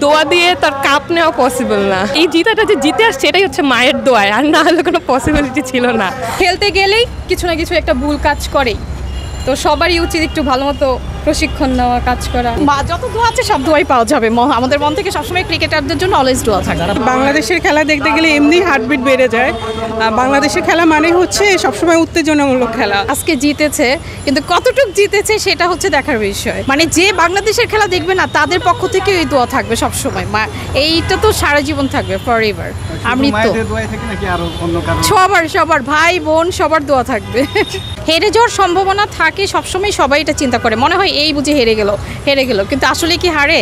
দোয়া দিয়ে তার কাপ নেওয়া পসিবল না। এই জিতাটা যে জিতে আসছে এটাই হচ্ছে মায়ের দোয়ায়, আর না হলে কোনো পসিবিলিটি ছিল না। খেলতে গেলেই কিছু না কিছু একটা ভুল কাজ করেই, তো সবারই উচিত একটু ভালো মতো প্রশিক্ষণ নেওয়া, কাজ করা। মা যত দোয়া আছে সব দোয়াই পাওয়া যাবে। আমাদের মন থেকে সবসময় ক্রিকেটারদের জন্য অলওয়েজ দোয়া থাকে। বাংলাদেশের খেলা দেখতে গেলে এমনি হার্টবিট বেড়ে যায়। বাংলাদেশের খেলা মানে হচ্ছে সবসময় উত্তেজনামূলক খেলা। আজকে জিতেছে, কিন্তু কতটুকু জিতেছে সেটা হচ্ছে দেখার বিষয়। মানে যে বাংলাদেশের খেলা দেখবে না তাদের পক্ষ থেকে এই দোয়া থাকবে সবসময়। এইটা তো সারা জীবন থাকবে, ফর এভার। আমৃত্যু সবার ভাই বোন সবার দোয়া থাকবে। হেরে যাওয়ার সম্ভাবনা থাকে সবসময়, সবাই এটা চিন্তা করে, মনে হয় এই বুঝে হেরে গেল, কিন্তু আসলে কি হারে?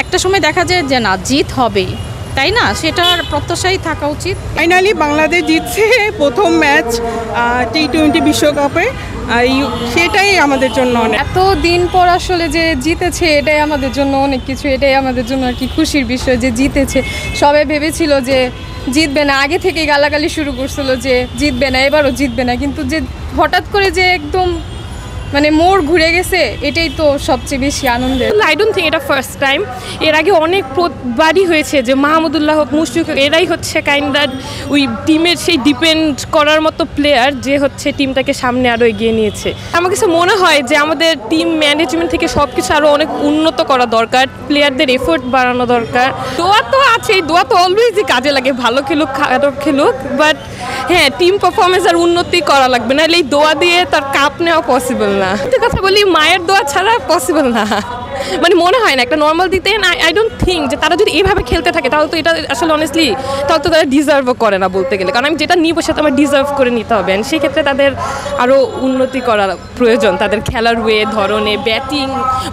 একটা সময় দেখা যায় যে না, জিত হবেই, তাই না? সেটার প্রত্যাশাই থাকা উচিত। ফাইনালি বাংলাদেশ জিতছে প্রথম ম্যাচ টি-20 বিশ্বকাপে, সেটাই আমাদের জন্য অনেক। এত দিন পর আসলে যে জিতেছে এটাই আমাদের জন্য অনেক কিছু, এটাই আমাদের জন্য আর কি খুশির বিষয় যে জিতেছে। সবাই ভেবেছিল যে জিতবে না, আগে থেকে গালাগালি শুরু করছিল যে জিতবে না, এবারও জিতবে না, কিন্তু যে হঠাৎ করে যে একদম মানে মোড় ঘুরে গেছে, এটাই তো সবচেয়ে বেশি আনন্দের। আই ডোন্ট থিঙ্ক এটা ফার্স্ট টাইম, এর আগে অনেকবারই হয়েছে যে মাহমুদুল্লাহ হোক, মুশফিক হোক, এরাই হচ্ছে কাইন্ড ওই টিমের সেই ডিপেন্ড করার মতো প্লেয়ার যে হচ্ছে টিমটাকে সামনে আরও এগিয়ে নিয়েছে। আমার কাছে মনে হয় যে আমাদের টিম ম্যানেজমেন্ট থেকে সব কিছু আরও অনেক উন্নত করা দরকার, প্লেয়ারদের এফোর্ট বাড়ানো দরকার। দোয়া তো আছেই, দোয়া তো অলওয়েজই কাজে লাগে, ভালো খেলুক খারাপ খেলুক, বাট হ্যাঁ টিম পারফরমেন্স আর উন্নতি করা লাগবে, নাহলে এই দোয়া দিয়ে তার কাপ নেওয়া পসিবল না। কথা বলি, মায়ের দোয়া ছাড়া পসিবল না, মানে মনে হয় না একটা নর্মাল দিতে। আই ডোন্ট থিঙ্ক যে তারা যদি এইভাবে খেলতে থাকে তাহলে তো এটা আসলে অনেস্টলি তাহলে তো তারা ডিজার্ভও করে না বলতে গেলে, কারণ আমি যেটা নিব সেটা আমার ডিজার্ভ করে নিতে হবে। সেই ক্ষেত্রে তাদের আরও উন্নতি করা প্রয়োজন, তাদের খেলার ওয়ে ধরনে, ব্যাটিং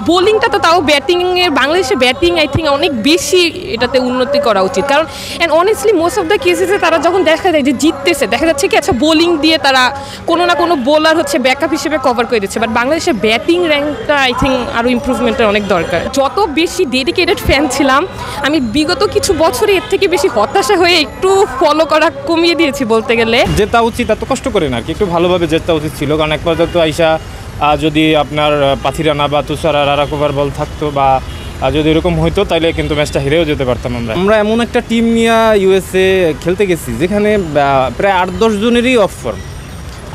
বোলিংটা তো তাও ব্যাটিংয়ের, বাংলাদেশে ব্যাটিং আই থিঙ্ক অনেক বেশি এটাতে উন্নতি করা উচিত। কারণ and honestly most of the কেসেসে তারা যখন দেখা যায় যে জিততেছে, দেখা যাচ্ছে কি আচ্ছা বোলিং দিয়ে তারা কোনো না কোনো বোলার হচ্ছে ব্যাকআপ হিসেবে কভার করে দিচ্ছে, বাট বাংলাদেশের ব্যাটিং র্যাঙ্কটা আই থিঙ্ক আরও ইম্প্রুভমেন্টের অনেক দরকার। যত বেশি ডেডিকেটেড ফ্যান ছিলাম আমি বিগত কিছু বছরে এর থেকে বেশি হতাশা হয়ে একটু ফলো করা কমিয়ে দিয়েছি বলতে গেলে। জেতা উচিত, এত কষ্ট করে না আর কি, একটু ভালোভাবে জেতা উচিত ছিল। কারণ এক পর্যন্ত আইসা যদি আপনার পাথিরানা বা তুষারা রারাকোভার বল থাকতো বা যদি এরকম হইতো তাহলে কিন্তু ম্যাচটা হেরেও যেতে পারতাম। আমরা এমন একটা টিম নিয়ে ইউএসএ খেলতে গেছি যেখানে প্রায় 8-10 জনেরই অফ ফর্ম।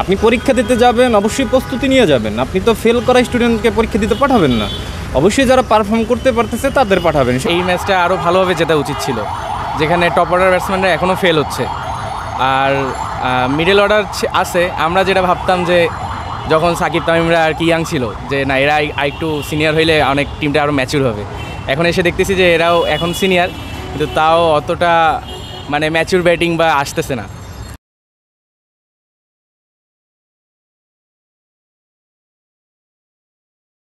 আপনি পরীক্ষা দিতে যাবেন, অবশ্যই প্রস্তুতি নিয়ে যাবেন। আপনি তো ফেল করা স্টুডেন্টকে পরীক্ষা দিতে পাঠাবেন না, অবশ্যই যারা পারফর্ম করতে পারতেছে তাদের পাঠাবেন। এই ম্যাচটা আরও ভালোভাবে জেতা উচিত ছিল, যেখানে টপ অর্ডার ব্যাটসম্যানরা এখনও ফেল হচ্ছে আর মিডল অর্ডার আছে। আমরা যেটা ভাবতাম যে যখন সাকিব তামিমরা আর কি ইয়াং ছিল যে না এরা একটু সিনিয়র হইলে অনেক টিমটা আরও ম্যাচিউর হবে, এখন এসে দেখতেছি যে এরাও এখন সিনিয়র কিন্তু তাও অতটা মানে ম্যাচিউর ব্যাটিং বা আসতেছে না।